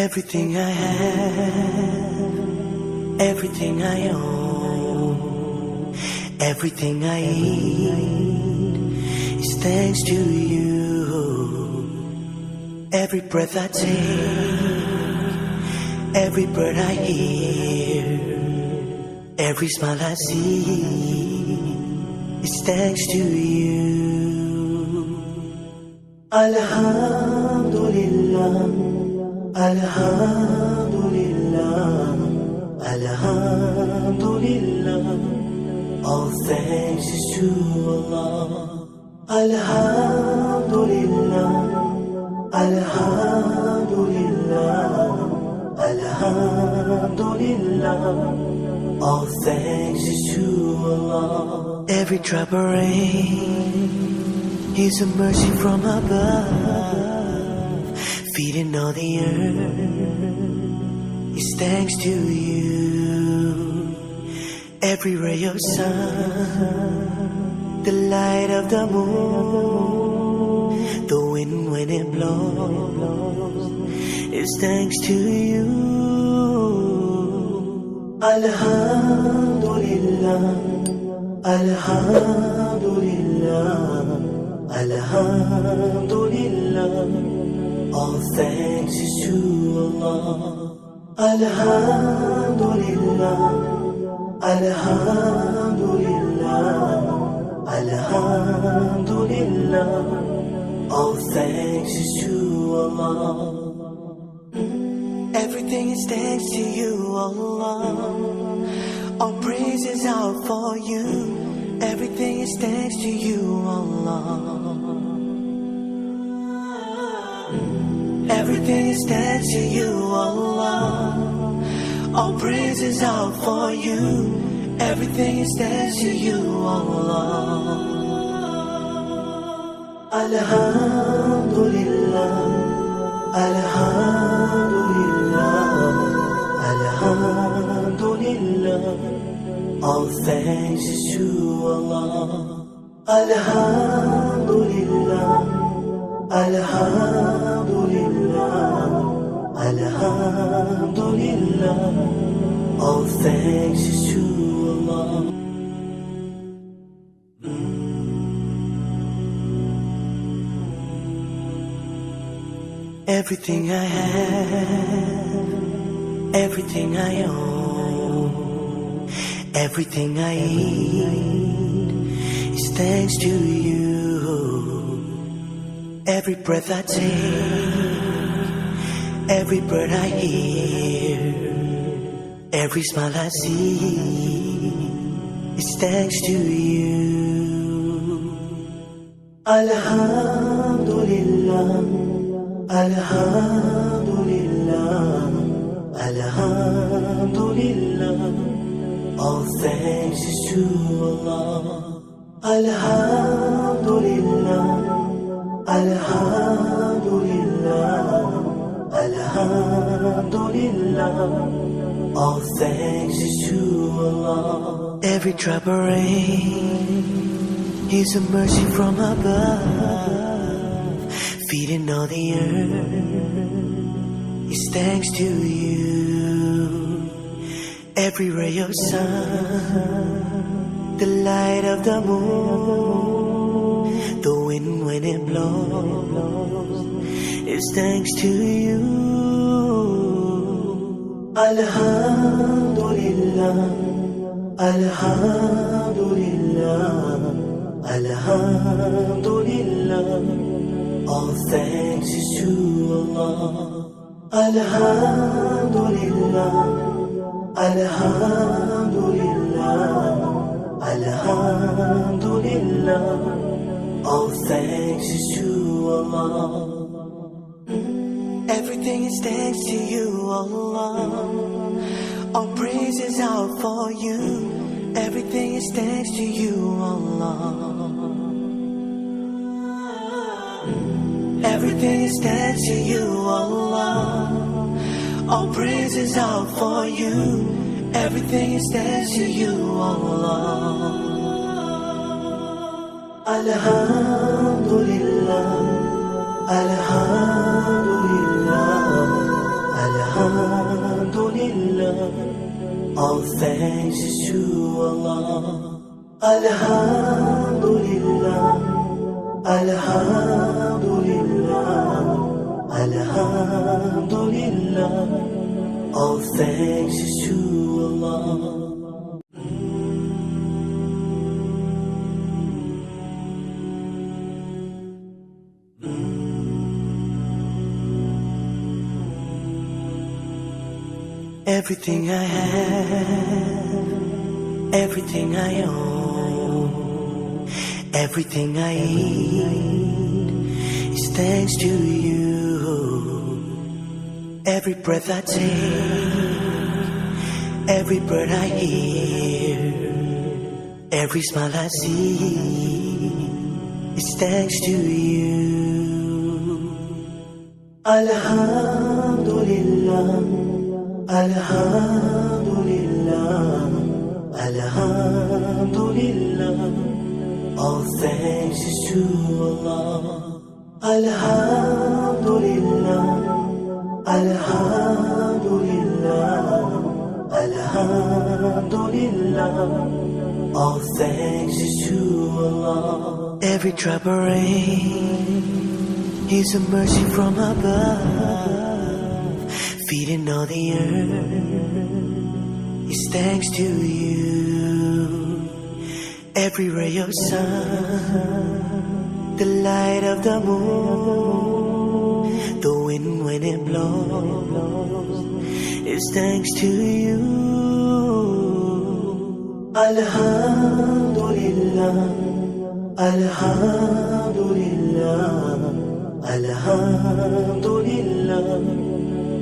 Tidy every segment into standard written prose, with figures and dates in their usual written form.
Everything I have, everything I own, everything I eat is thanks to you. Every breath I take, every bird I hear, every smile I see is thanks to you. Alhamdulillah, Alhamdulillah, Alhamdulillah. All thanks is to Allah. Alhamdulillah, Alhamdulillah, Alhamdulillah. All thanks is to Allah. Every drop of rain is a mercy from above. Feeding all the earth is thanks to you. Every ray of sun, the light of the moon, the wind when it blows is thanks to you. Alhamdulillah, Alhamdulillah, Alhamdulillah. All thanks is to Allah. Alhamdulillah, Alhamdulillah, Alhamdulillah. All thanks is to Allah. Everything is thanks to you, Allah. All praises out for you. Everything is thanks to you, Allah. Everything is thanks to you, Allah. All praises out for you. Everything is thanks to you, Allah. Alhamdulillah, Alhamdulillah, Alhamdulillah. All thanks is to Allah. Alhamdulillah, Alhamdulillah, Alhamdulillah. All thanks is to Allah. Everything I have, everything I own, everything I eat is thanks to you. Every breath I take, every bird I hear, every smile I see is thanks to you. Alhamdulillah, Alhamdulillah, Alhamdulillah. All thanks is to Allah. Alhamdulillah, Alhamdulillah, Alhamdulillah. All thanks is to Allah. Every drop of rain is a mercy from above. Feeding all the earth is thanks to you. Every ray of sun, the light of the moon, the wind when it blows is thanks to you. Alhamdulillah, Alhamdulillah, Alhamdulillah. All thanks is to Allah. Alhamdulillah, Alhamdulillah, Alhamdulillah. All thanks is to Allah. Everything is thanks to you, Allah. All praises out for you. Everything is thanks to you, Allah. Everything is thanks to you, Allah. All praises out for you. Everything is thanks to you, Allah. Alhamdulillah, Alhamdulillah, Alhamdulillah, all thanks is to Allah. Alhamdulillah, Alhamdulillah, Alhamdulillah, all thanks is to Allah. Everything I have, everything I own, everything I eat is thanks to you. Every breath I take, every bird I hear, every smile I see is thanks to you. Alhamdulillah, Alhamdulillah, Alhamdulillah, all thanks is to Allah. Alhamdulillah, Alhamdulillah, Alhamdulillah, all thanks is to Allah. Every drop of rain is a mercy from above, feeding all the earth is thanks to you. Every ray of sun, the light of the moon, the wind when it blows is thanks to you. Alhamdulillah, Alhamdulillah, Alhamdulillah,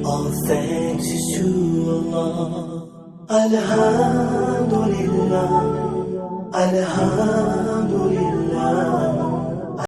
all thanks is to Allah. Alhamdulillah, Alhamdulillah,